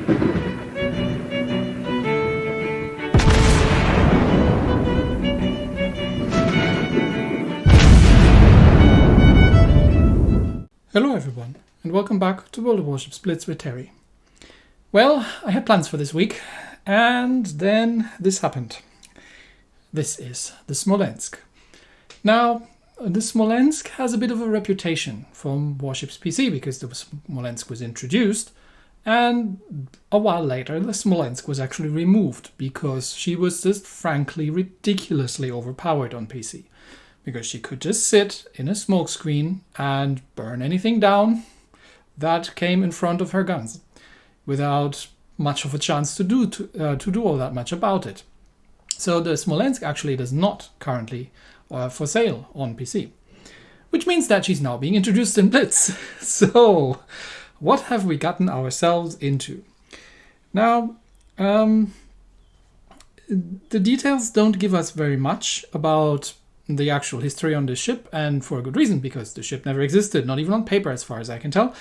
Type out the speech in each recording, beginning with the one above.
Hello everyone, and welcome back to World of Warships Blitz with Terry. Well, I had plans for this week, and then this happened. This is the Smolensk. Now, the Smolensk has a bit of a reputation from Warships PC because the Smolensk was introduced, and a while later the Smolensk was actually removed because she was just frankly ridiculously overpowered on PC. Because she could just sit in a smoke screen and burn anything down that came in front of her guns without much of a chance to do all that much about it. So the Smolensk actually does not currently for sale on PC, which means that she's now being introduced in Blitz. So what have we gotten ourselves into? Now, the details don't give us very much about the actual history on this ship, and for a good reason, because the ship never existed, not even on paper as far as I can tell.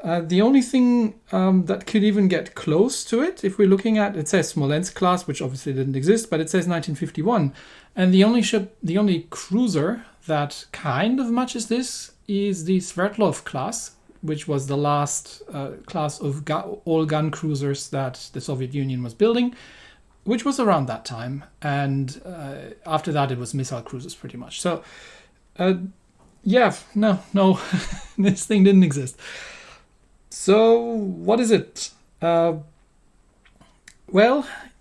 The only thing that could even get close to it, if we're looking at, it says Smolensk class, which obviously didn't exist, but it says 1951, and the only cruiser that kind of matches this is the Sverdlov class, which was the last class of all-gun cruisers that the Soviet Union was building, which was around that time, and after that it was missile cruisers pretty much. So, no, this thing didn't exist. So, what is it? Well,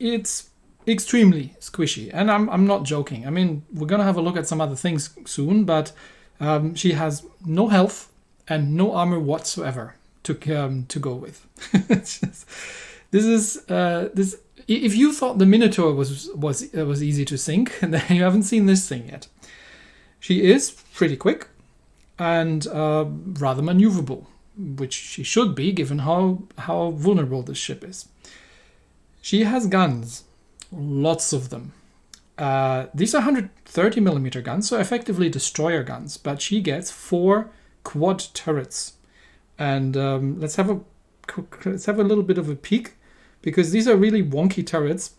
it's extremely squishy, and I'm not joking. I mean, we're gonna have a look at some other things soon, but she has no health and no armor whatsoever to go with. This. If you thought the Minotaur was easy to sink, then you haven't seen this thing yet. She is pretty quick and rather maneuverable, which she should be given how vulnerable this ship is. She has guns, lots of them. These are 130mm guns, so effectively destroyer guns, but she gets 4 quad turrets. And let's have a little bit of a peek, because these are really wonky turrets,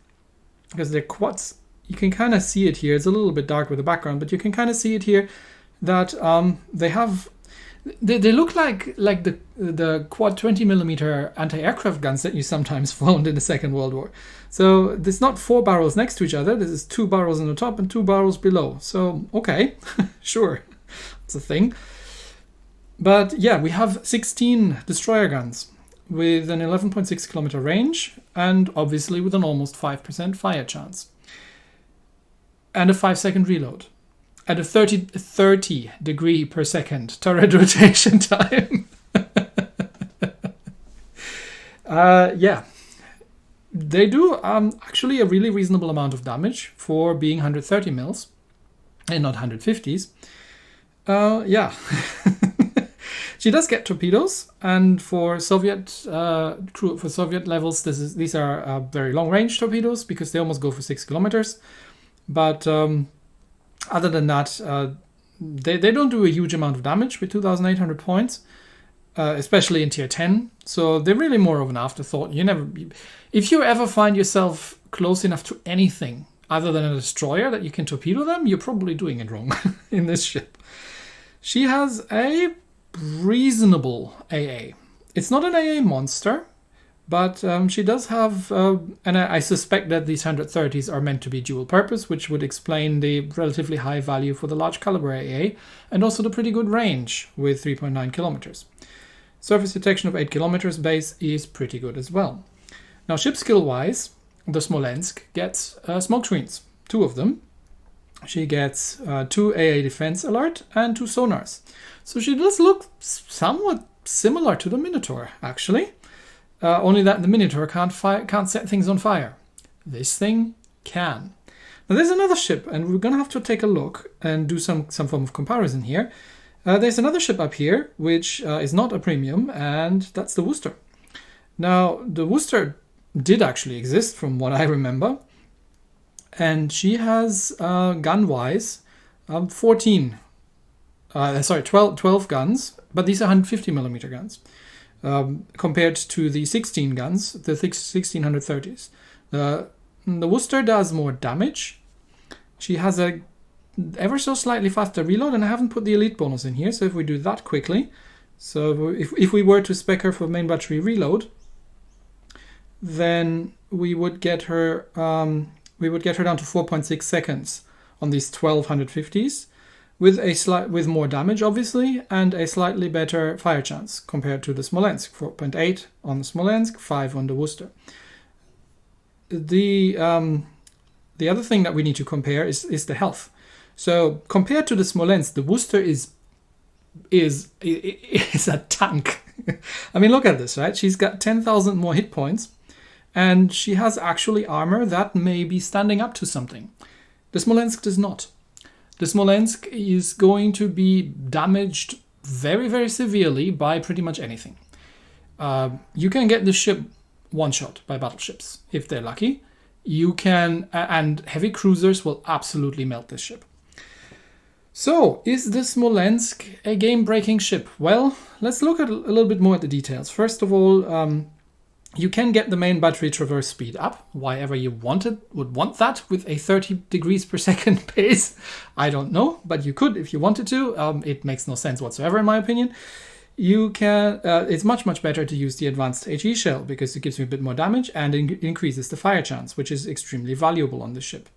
because they're quads. You can kind of see it here. It's a little bit dark with the background, but you can kind of see it here that they look like the quad 20mm anti-aircraft guns that you sometimes found in the Second World War. So there's not 4 barrels next to each other. This is 2 barrels on the top and 2 barrels below. So, okay, sure, it's a thing. But yeah, we have 16 destroyer guns with an 11.6 kilometer range, and obviously with an almost 5% fire chance. And a 5-second reload. At a 30 degree per second turret rotation time. Yeah. They do actually a really reasonable amount of damage for being 130 mils and not 150s. Yeah. She does get torpedoes, and for Soviet levels, these are very long-range torpedoes because they almost go for 6 kilometers. But other than that, they don't do a huge amount of damage with 2,800 points, especially in tier 10. So they're really more of an afterthought. If you ever find yourself close enough to anything other than a destroyer that you can torpedo them, you're probably doing it wrong in this ship. She has a reasonable AA. It's not an AA monster, but she does have, and I suspect that these 130s are meant to be dual purpose, which would explain the relatively high value for the large caliber AA, and also the pretty good range with 3.9 kilometers. Surface detection of 8 kilometers base is pretty good as well. Now, ship skill wise, the Smolensk gets smoke screens, 2 of them. She gets 2 AA defense alert and 2 sonars. So she does look somewhat similar to the Minotaur, actually. Only that the Minotaur can't set things on fire. This thing can. Now there's another ship, and we're going to have to take a look and do some form of comparison here. There's another ship up here, which is not a premium, and that's the Wooster. Now, the Wooster did actually exist, from what I remember. And she has, gun-wise, 12 guns, but these are 150mm guns. compared to the 16 guns, the 1630s. The Wooster does more damage. She has a ever so slightly faster reload, and I haven't put the elite bonus in here, so if we do that quickly, so if we were to spec her for main battery reload, then we would get her down to 4.6 seconds on these 1250s, with more damage obviously, and a slightly better fire chance compared to the Smolensk. 4.8 on the Smolensk, 5 on the Wooster. The other thing that we need to compare is the health. So compared to the Smolensk, the Wooster is a tank. I mean, look at this, right? She's got 10,000 more hit points, and she has actually armor that may be standing up to something. The Smolensk does not. The Smolensk is going to be damaged very, very severely by pretty much anything. You can get the ship one-shot by battleships if they're lucky. You can, and heavy cruisers will absolutely melt this ship. So, is the Smolensk a game-breaking ship? Well, let's look at a little bit more at the details. First of all, you can get the main battery traverse speed up, why ever you would want that, with a 30 degrees per second pace. I don't know, but you could if you wanted to. It makes no sense whatsoever, in my opinion. You can. It's much, much better to use the advanced HE shell because it gives you a bit more damage and increases the fire chance, which is extremely valuable on this ship.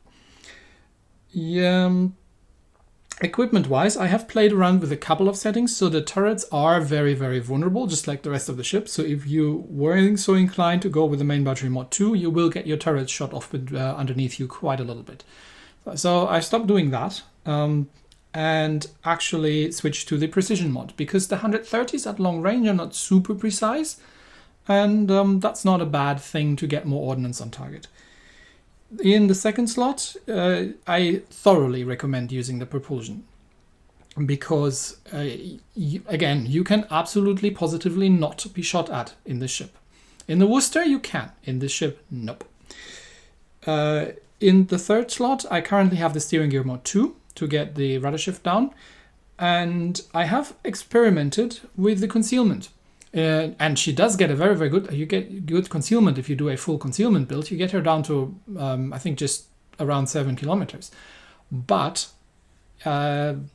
Equipment-wise, I have played around with a couple of settings, so the turrets are very, very vulnerable, just like the rest of the ship. So if you were so inclined to go with the main battery mod 2, you will get your turrets shot off underneath you quite a little bit. So I stopped doing that and actually switched to the precision mod, because the 130s at long range are not super precise, and that's not a bad thing to get more ordnance on target. In the second slot, I thoroughly recommend using the propulsion, because, again, you can absolutely positively not be shot at in this ship. In the Wooster, you can. In this ship, nope. In the third slot, I currently have the steering gear mode 2 to get the rudder shift down, and I have experimented with the concealment. And she does get a very, very good... You get good concealment if you do a full concealment build. You get her down to, I think, just around 7 kilometers. But once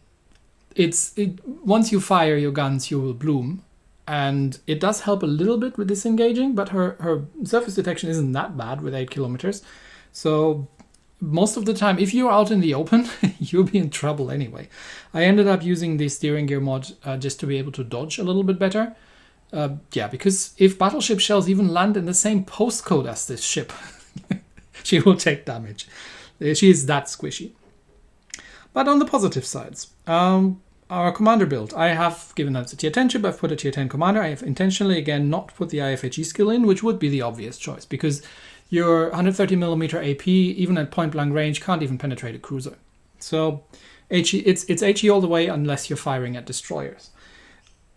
you fire your guns, you will bloom. And it does help a little bit with disengaging, but her surface detection isn't that bad with 8 kilometers. So most of the time, if you're out in the open, you'll be in trouble anyway. I ended up using the steering gear mod just to be able to dodge a little bit better. Because if battleship shells even land in the same postcode as this ship, she will take damage. She is that squishy. But on the positive sides, our commander build, I have given that a tier 10 ship. I've put a tier 10 commander. I have intentionally, again, not put the IFHE skill in, which would be the obvious choice, because your 130mm AP, even at point blank range, can't even penetrate a cruiser. So it's HE all the way unless you're firing at destroyers.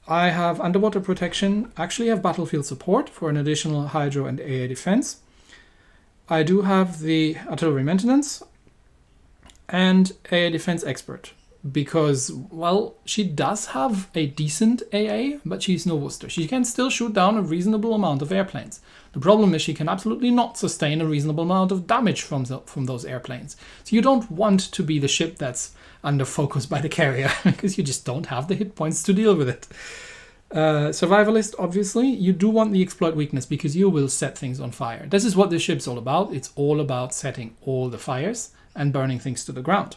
I have underwater protection, actually have battlefield support for an additional hydro and AA defense. I do have the artillery maintenance and AA defense expert, because, well, she does have a decent AA, but she's no Wooster. She can still shoot down a reasonable amount of airplanes. The problem is she can absolutely not sustain a reasonable amount of damage from those airplanes. So you don't want to be the ship that's under focus by the carrier, because you just don't have the hit points to deal with it. Survivalist, obviously, you do want the exploit weakness, because you will set things on fire. This is what this ship's all about. It's all about setting all the fires and burning things to the ground.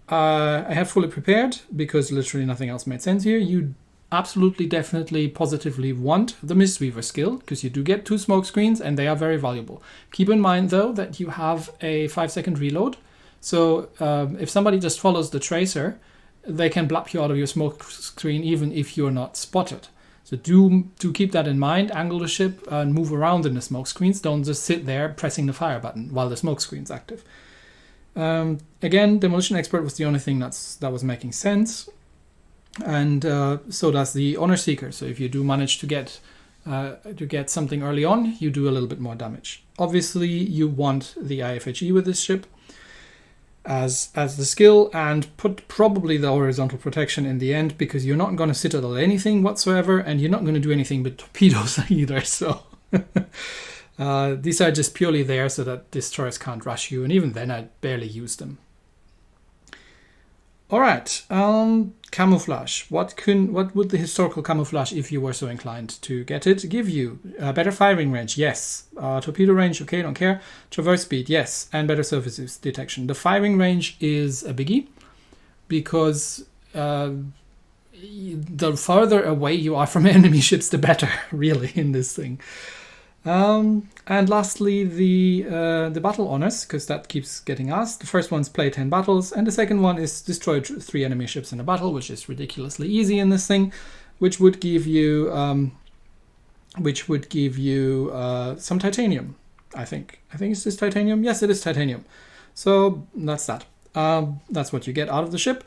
I have fully prepared, because literally nothing else made sense here. You absolutely, definitely, positively want the Mistweaver skill, because you do get 2 smoke screens and they are very valuable. Keep in mind, though, that you have a 5-second reload. So if somebody just follows the tracer, they can blap you out of your smoke screen even if you're not spotted. So do keep that in mind. Angle the ship and move around in the smoke screens. Don't just sit there pressing the fire button while the smoke screen's active. Again, Demolition Expert was the only thing that was making sense. And so does the Honor Seeker. So if you do manage to get something early on, you do a little bit more damage. Obviously, you want the IFHE with this ship. as the skill, and put probably the horizontal protection in the end, because you're not going to citadel anything whatsoever, and you're not going to do anything with torpedoes either. So these are just purely there so that destroyers can't rush you, and even then I barely use them. All right, camouflage. What would the historical camouflage, if you were so inclined to get it, give you? Better firing range, yes. Torpedo range, okay, don't care. Traverse speed, yes. And better surface detection. The firing range is a biggie, because the farther away you are from enemy ships, the better, really, in this thing. And lastly, the battle honors, because that keeps getting asked. The first one's play 10 battles, and the second one is destroy 3 enemy ships in a battle, which is ridiculously easy in this thing, which would give you some titanium. I think it's this titanium. Yes, it is titanium. So that's that. That's what you get out of the ship.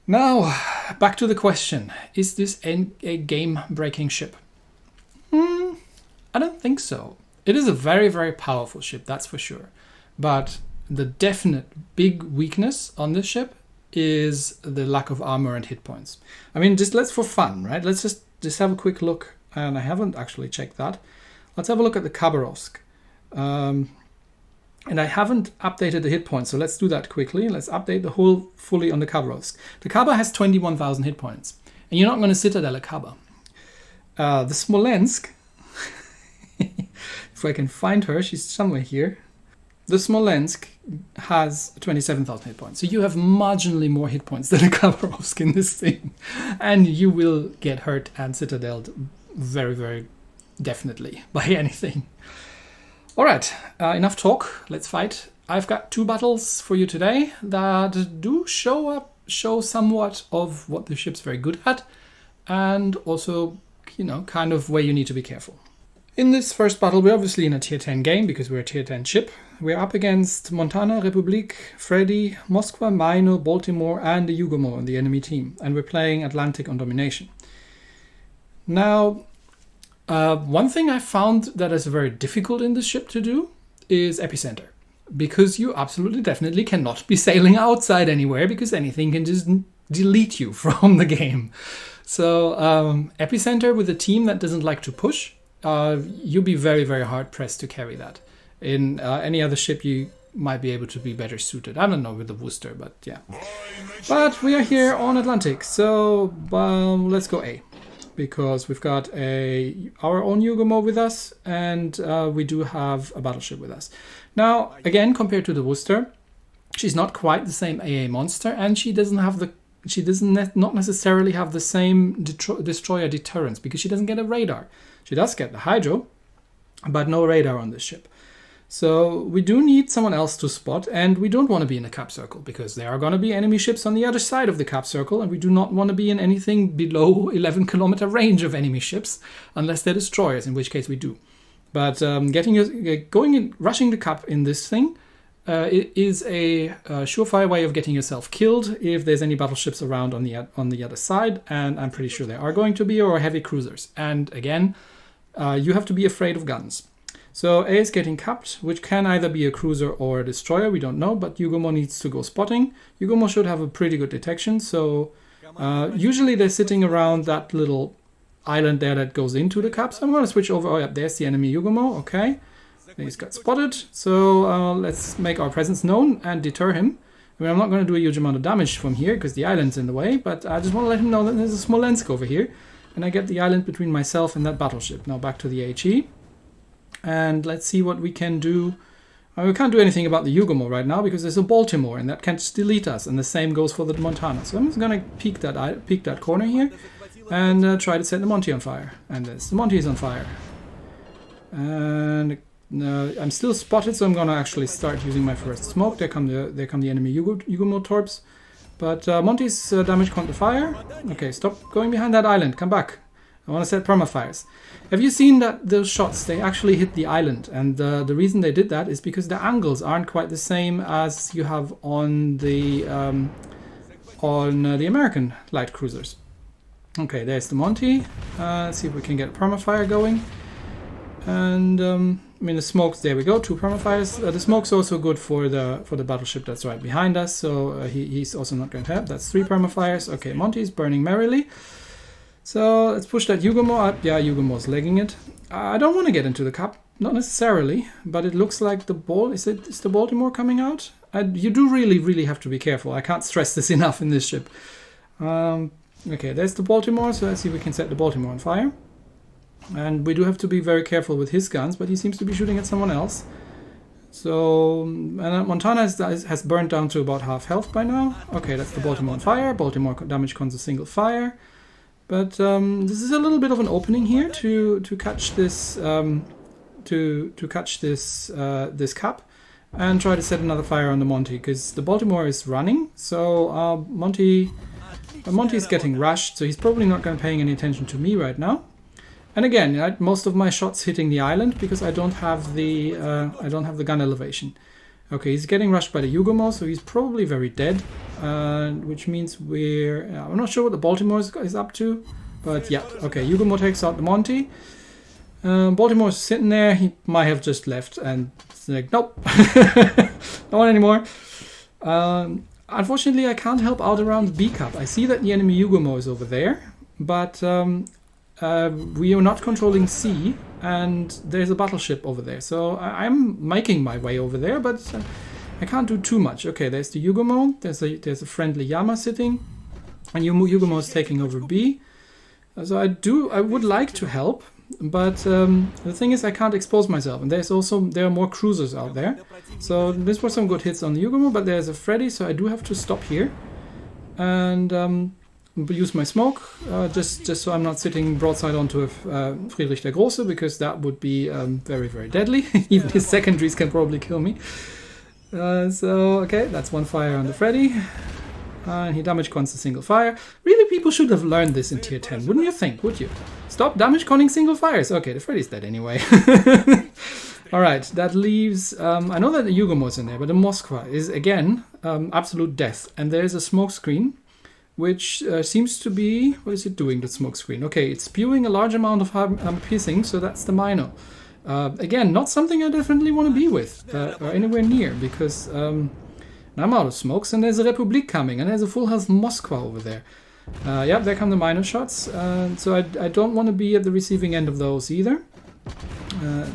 Now, back to the question: is this a game-breaking ship? I don't think so. It is a very, very powerful ship, that's for sure. But the definite big weakness on this ship is the lack of armor and hit points. I mean, let's for fun, right? Let's just have a quick look, and I haven't actually checked that. Let's have a look at the Khabarovsk. And I haven't updated the hit points, so let's do that quickly. Let's update the whole fully on the Khabarovsk. The Khaba has 21,000 hit points, and you're not going to citadel a Khaba. The Smolensk, if I can find her, she's somewhere here. The Smolensk has 27,000 hit points. So you have marginally more hit points than a Khabarovsk in this thing. And you will get hurt and citadeled very, very definitely by anything. All right, enough talk. Let's fight. I've got 2 battles for you today that do show somewhat of what the ship's very good at, and also, kind of where you need to be careful. In this first battle, we're obviously in a tier 10 game because we're a tier 10 ship. We're up against Montana, Republik, Freddy, Moskva, Maino, Baltimore, and the Yugomo on the enemy team. And we're playing Atlantic on domination. Now, one thing I found that is very difficult in this ship to do is epicenter. Because you absolutely definitely cannot be sailing outside anywhere, because anything can just delete you from the game. So epicenter with a team that doesn't like to push, you'll be very, very hard pressed to carry that. In any other ship, you might be able to be better suited. I don't know with the Wooster, but yeah. But we are here on Atlantic, so let's go A, because we've got our own Yugomo with us, and we do have a battleship with us. Now, again, compared to the Wooster, she's not quite the same AA monster, and she doesn't not necessarily have the same destroyer deterrence, because she doesn't get a radar. She does get the hydro, but no radar on this ship. So we do need someone else to spot, and we don't want to be in a cap circle, because there are going to be enemy ships on the other side of the cap circle, and we do not want to be in anything below 11-kilometer range of enemy ships, unless they're destroyers, in which case we do. But rushing the cap in this thing it is a surefire way of getting yourself killed if there's any battleships around on the other side, and I'm pretty sure there are going to be, or heavy cruisers. And again, you have to be afraid of guns. So A is getting capped, which can either be a cruiser or a destroyer, we don't know, but Yugomo needs to go spotting. Yugomo should have a pretty good detection, so usually they're sitting around that little island there that goes into the cap. So I'm going to switch over. Oh yeah, there's the enemy Yugomo, okay. He's got spotted, so let's make our presence known and deter him. I mean, I'm not going to do a huge amount of damage from here because the island's in the way, but I just want to let him know that there's a Smolensk over here, and I get the island between myself and that battleship. Now back to the HE, and let's see what we can do. We can't do anything about the Yugomo right now because there's a Baltimore, and that can just delete us, and the same goes for the Montana. So I'm just going to peek that corner here and try to set the Monty on fire. And the Monty is on fire. And I'm still spotted, so I'm going to actually start using my first smoke. There come the enemy Yugomo torps. But Monty's damage can't fire. Okay, stop going behind that island. Come back. I want to set permafires. Have you seen that those shots, they actually hit the island? And the reason they did that is because the angles aren't quite the same as you have on the American light cruisers. Okay, there's the Monty. Let's see if we can get permafire going. And I mean, the smokes, there we go, 2 permafires. The smoke's also good for the battleship that's right behind us, so he's also not going to have. That's 3 permafires. Okay, Monty's burning merrily. So let's push that Yugomo up. Yeah, Yugomo's legging it. I don't want to get into the cup, not necessarily, but it looks like is the Baltimore coming out? You do really have to be careful. I can't stress this enough in this ship. Okay, there's the Baltimore, so let's see if we can set the Baltimore on fire. And we do have to be very careful with his guns, but he seems to be shooting at someone else. So, and Montana has burned down to about half health by now. Okay, that's the Baltimore on fire. Baltimore damage cons a single fire. But this is a little bit of an opening here to catch this this cup and try to set another fire on the Monty, because the Baltimore is running. So Monty's getting rushed, so he's probably not going to paying any attention to me right now. And again, most of my shots hitting the island because I don't have the gun elevation. Okay, he's getting rushed by the Yugomo, so he's probably very dead, which means I'm not sure what the Baltimore is up to, but yeah. Okay, Yugomo takes out the Monty. Baltimore's sitting there. He might have just left and it's like, nope, don't want anymore. Unfortunately, I can't help out around B cup. I see that the enemy Yugomo is over there, but we are not controlling C, and there's a battleship over there. So I'm making my way over there, but I can't do too much. Okay, there's the Yugomo. There's a friendly Yama sitting, and Yugomo is taking over B. So I would like to help, but the thing is I can't expose myself. And there are more cruisers out there. So this was some good hits on the Yugomo, but there's a Freddy, so I do have to stop here and use my smoke, just so I'm not sitting broadside onto a Friedrich der Große, because that would be very deadly. Even his secondaries can probably kill me. So, okay, that's 1 fire on the Freddy. He damage cons a single fire. Really, people should have learned this in tier 10, wouldn't you think? Would you? Stop damage conning single fires. Okay, the Freddy's dead anyway. Alright, that leaves... I know that the Yugomo's in there, but the Moskva is, again, absolute death. And there's a smoke screen, which seems to be... What is it doing, the smoke screen? Okay, it's spewing a large amount of piercing, so that's the Mino. Again, not something I definitely want to be with, or anywhere near, because I'm out of smokes, and there's a Republik coming, and there's a full health Moskva over there. Yeah, there come the Mino shots, so I don't want to be at the receiving end of those either.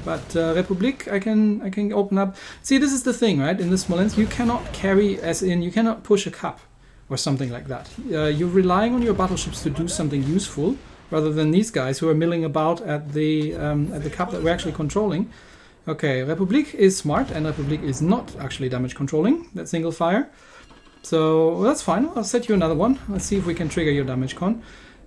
But Republik, I can open up. See, this is the thing, right? In the Smolensk, you cannot carry, as in, you cannot push a cup or something like that. You're relying on your battleships to do something useful, rather than these guys who are milling about at the cup that we're actually controlling. Okay, Republik is smart, and Republik is not actually damage controlling that single fire. So well, that's fine. I'll set you another one. Let's see if we can trigger your damage con.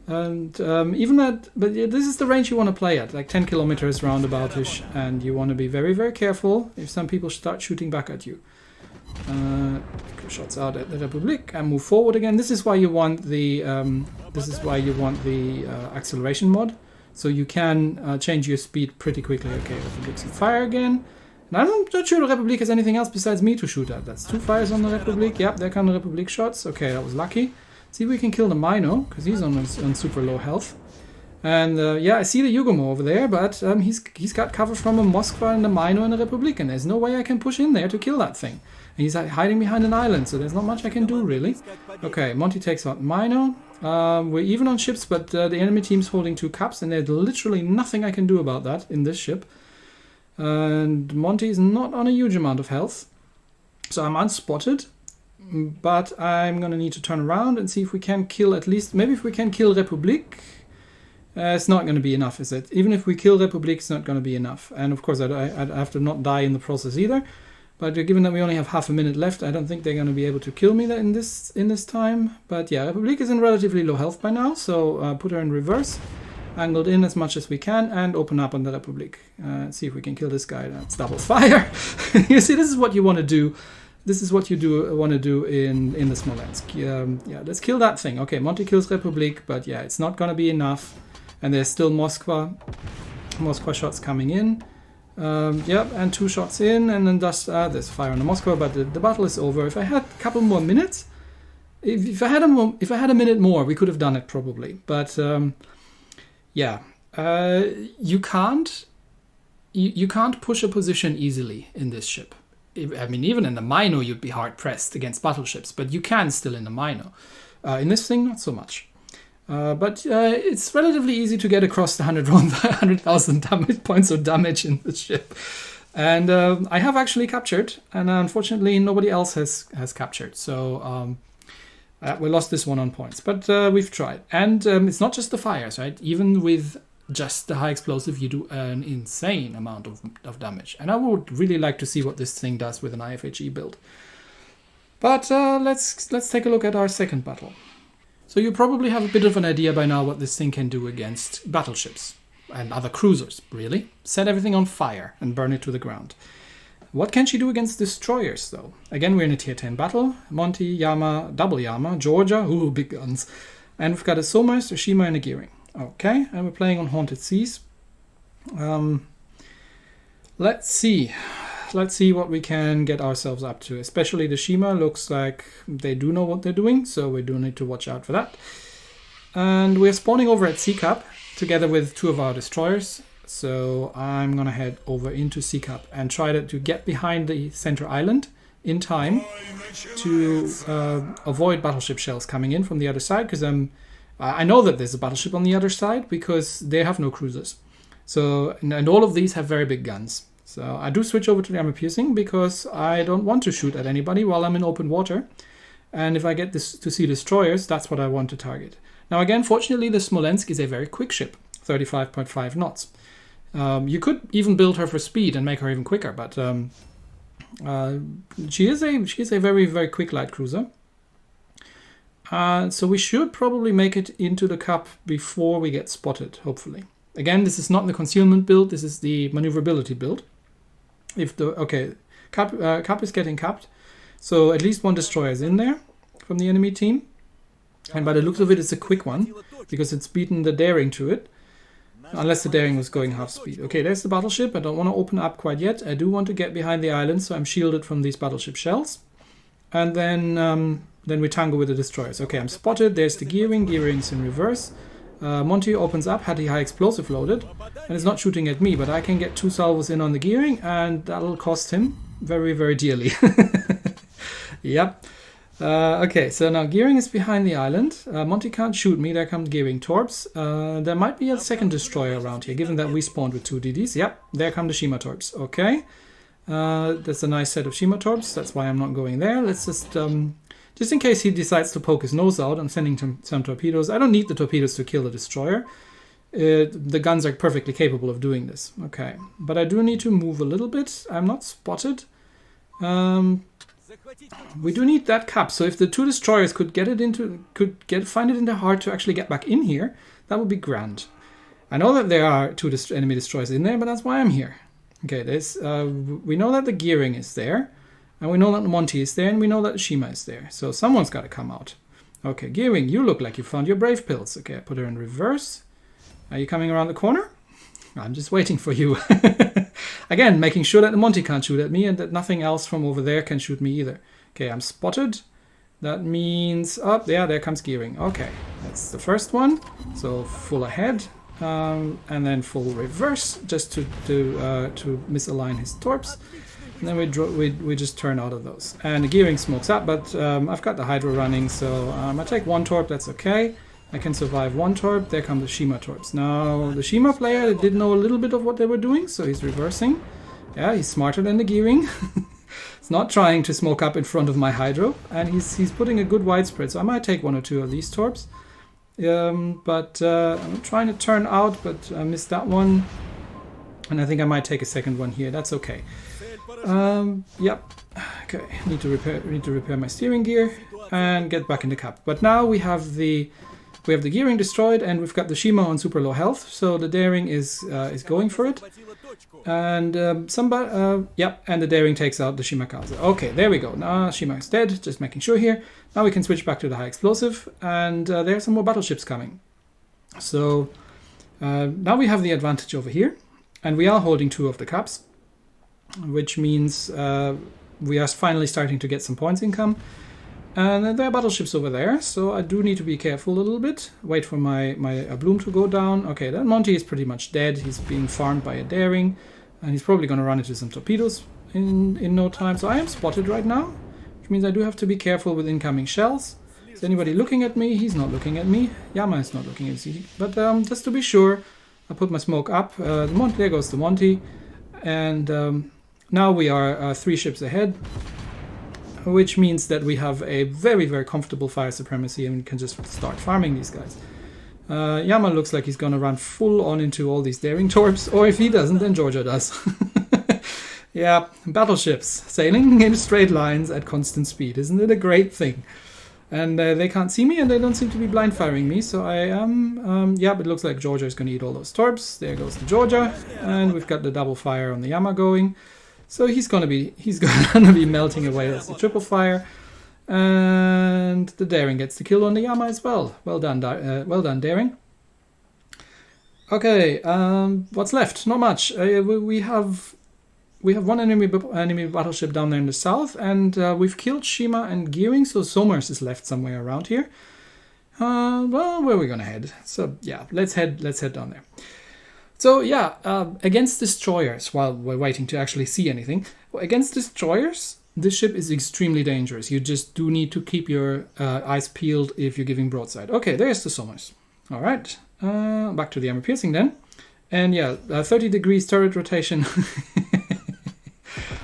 And even that, but yeah, this is the range you want to play at, like 10 kilometers roundaboutish, and you want to be very careful if some people start shooting back at you. Shots out at the Republik and move forward again. This is why you want the acceleration mod, so you can change your speed pretty quickly. Okay, Republik's on fire again. And I'm not sure the Republik has anything else besides me to shoot at. That's 2 fires on the Republik. Yep, there come the Republik shots. Okay, that was lucky. See if we can kill the Mino, because he's on super low health. And yeah, I see the Yugomo over there, but he's got cover from a Moskva and a Mino and a Republik, and there's no way I can push in there to kill that thing. And he's hiding behind an island, so there's not much I can do, really. Okay, Monty takes out Mino. We're even on ships, but the enemy team's holding 2 cups, and there's literally nothing I can do about that in this ship. And Monty is not on a huge amount of health, so I'm unspotted. But I'm going to need to turn around and see if we can kill at least... Maybe if we can kill Republik. It's not going to be enough, is it? Even if we kill Republik, it's not going to be enough. And of course, I'd have to not die in the process either. But given that we only have half a minute left, I don't think they're going to be able to kill me in this time. But yeah, Republik is in relatively low health by now, so put her in reverse. Angled in as much as we can and open up on the Republik. See if we can kill this guy. That's double fire. You see, this is what you want to do. This is what you want to do in the Smolensk. Yeah, let's kill that thing. Okay, Monty kills Republik, but yeah, it's not going to be enough. And there's still Moskva shots coming in. Yep, and 2 shots in, and then there's fire on the Moskva, but the battle is over. If I had a couple more minutes, if I had a minute more, we could have done it probably. But yeah, you can't you can't push a position easily in this ship. I mean, even in the Mino, you'd be hard-pressed against battleships, but you can still in the Mino. In this thing, not so much. But it's relatively easy to get across the 100,000 damage points of damage in the ship. And I have actually captured, and unfortunately nobody else has captured. So we lost this one on points, but we've tried. And it's not just the fires, right? Even with just the high explosive, you do an insane amount of damage. And I would really like to see what this thing does with an IFHE build. But let's take a look at our second battle. So you probably have a bit of an idea by now what this thing can do against battleships and other cruisers, really. Set everything on fire and burn it to the ground. What can she do against destroyers, though? Again, we're in a tier 10 battle. Monty, Yama, double Yama, Georgia, ooh, big guns. And we've got a Somas, a Shima, and a Gearing. Okay, and we're playing on Haunted Seas. Let's see what we can get ourselves up to. Especially the Shima looks like they do know what they're doing, so we do need to watch out for that. And we're spawning over at Sea Cap together with two of our destroyers. So I'm gonna head over into Sea Cap and try to get behind the center island in time to avoid battleship shells coming in from the other side, because I know that there's a battleship on the other side because they have no cruisers. So and all of these have very big guns. So I do switch over to the armor piercing because I don't want to shoot at anybody while I'm in open water. And if I get this to see destroyers, that's what I want to target. Now again, fortunately, the Smolensk is a very quick ship, 35.5 knots. You could even build her for speed and make her even quicker, but she is a very, very quick light cruiser. So we should probably make it into the Cup before we get spotted, hopefully. Again, this is not the concealment build, this is the maneuverability build. Cup is getting capped, so at least one destroyer is in there from the enemy team. And by the looks of it, it's a quick one, because it's beaten the Daring to it. Unless the Daring was going half speed. Okay, there's the battleship. I don't want to open up quite yet. I do want to get behind the island, so I'm shielded from these battleship shells. And then we tango with the destroyers. Okay, I'm spotted. There's the Gearing. Gearing's in reverse. Monty opens up, had the high explosive loaded, and it's not shooting at me, but I can get two salvos in on the Gearing, and that'll cost him very, very dearly. Yep. Okay, so now Gearing is behind the island. Monty can't shoot me. There come Gearing torps. There might be a second destroyer around here, given that we spawned with two DDs. Yep, there come the Shima torps. Okay, that's a nice set of Shima torps. That's why I'm not going there. Let's just in case he decides to poke his nose out, I'm sending some torpedoes. I don't need the torpedoes to kill the destroyer. The guns are perfectly capable of doing this. Okay, but I do need to move a little bit. I'm not spotted. We do need that Cup, so if the two destroyers could find it in their heart to actually get back in here, that would be grand. I know that there are two enemy destroyers in there, but that's why I'm here. Okay, we know that the Gearing is there, and we know that Monty is there, and we know that Shima is there. So someone's got to come out. Okay, Gearing, you look like you found your brave pills. Okay, I put her in reverse. Are you coming around the corner? I'm just waiting for you. Again, making sure that the Monty can't shoot at me and that nothing else from over there can shoot me either. Okay, I'm spotted. That means... oh, yeah, there comes Gearing. Okay, that's the first one. So full ahead. And then full reverse, just to misalign his torps. And then we just turn out of those. And the Gearing smokes up, but I've got the Hydra running, so I take one torp, that's okay. I can survive one torp. There come the Shima torps. Now, the Shima player did know a little bit of what they were doing, so he's reversing. Yeah, he's smarter than the Gearing. He's not trying to smoke up in front of my Hydro, and he's putting a good widespread, so I might take one or two of these torps. But I'm trying to turn out, but I missed that one. And I think I might take a second one here. That's okay. Yep. Okay, need to repair my steering gear and get back in the Cup. But now we have the Gearing destroyed, and we've got the Shima on super low health, so the Daring is going for it. And yep, and the Daring takes out the Shimakaze. Okay, there we go. Now Shima is dead, just making sure here. Now we can switch back to the high explosive, and there are some more battleships coming. So now we have the advantage over here, and we are holding two of the Cups, which means we are finally starting to get some points income. And there are battleships over there, so I do need to be careful a little bit. Wait for my bloom to go down. Okay, then Monty is pretty much dead. He's being farmed by a Daring. and he's probably going to run into some torpedoes in no time. So I am spotted right now, which means I do have to be careful with incoming shells. Is anybody looking at me? He's not looking at me. Yama is not looking at me. But just to be sure, I put my smoke up. There goes the Monty. And now we are 3 ships ahead, which means that we have a very, very comfortable fire supremacy and we can just start farming these guys. Yama looks like he's going to run full on into all these daring torps, or if he doesn't, then Georgia does. Yeah, battleships sailing in straight lines at constant speed. Isn't it a great thing? And they can't see me and they don't seem to be blind firing me, so I am, yeah, but it looks like Georgia is going to eat all those torps. There goes the Georgia, and we've got the double fire on the Yama going. So he's gonna be melting away. That's the triple fire, and the daring gets the kill on the Yama as well. Well done, daring. Okay, what's left? Not much. We have one enemy battleship down there in the south, and we've killed Shima and Gearing, so Somers is left somewhere around here. Well, where are we gonna head? So yeah, let's head down there. So yeah, against destroyers, while we're waiting to actually see anything, against destroyers, this ship is extremely dangerous. You just do need to keep your eyes peeled if you're giving broadside. Okay, there's the Somers. All right, back to the armor piercing then. And yeah, 30 degrees turret rotation.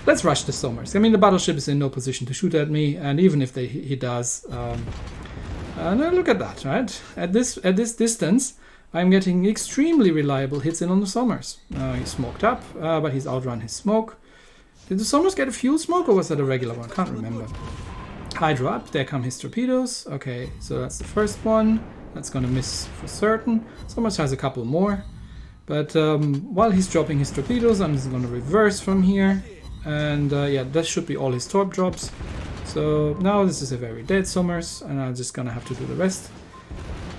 Let's rush the Somers. I mean, the battleship is in no position to shoot at me, and even if he does, no, look at that, right? At this distance, I'm getting extremely reliable hits in on the Somers. He's smoked up, but he's outrun his smoke. Did the Somers get a fuel smoke, or was that a regular one? Can't remember. Hydro up, there come his torpedoes. Okay, so that's the first one. That's going to miss for certain. Somers has a couple more. But while he's dropping his torpedoes, I'm just going to reverse from here. And yeah, that should be all his torp drops. So now this is a very dead Somers, and I'm just going to have to do the rest.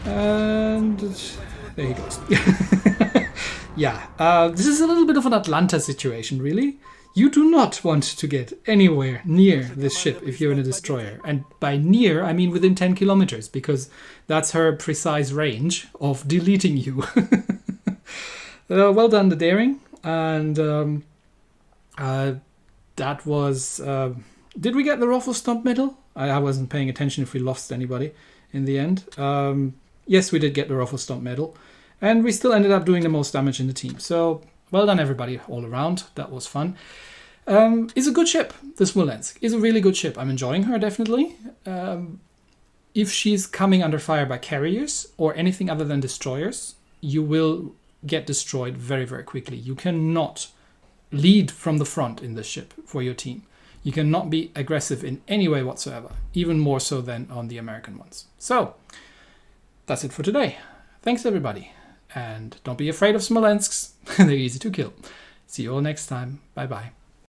And there he goes. Yeah, this is a little bit of an Atlanta situation, really. You do not want to get anywhere near this ship if you're in a destroyer. And by near, I mean within 10 kilometers, because that's her precise range of deleting you. Well done, the daring. And that was... did we get the Ruffle Stomp medal? I wasn't paying attention if we lost anybody in the end. Yes, we did get the Ruffle Stomp medal. And we still ended up doing the most damage in the team. So... well done, everybody, all around. That was fun. It's a good ship, the Smolensk. It's a really good ship. I'm enjoying her, definitely. If she's coming under fire by carriers or anything other than destroyers, you will get destroyed very, very quickly. You cannot lead from the front in this ship for your team. You cannot be aggressive in any way whatsoever, even more so than on the American ones. So, that's it for today. Thanks, everybody. And don't be afraid of Smolensks. They're easy to kill. See you all next time. Bye-bye.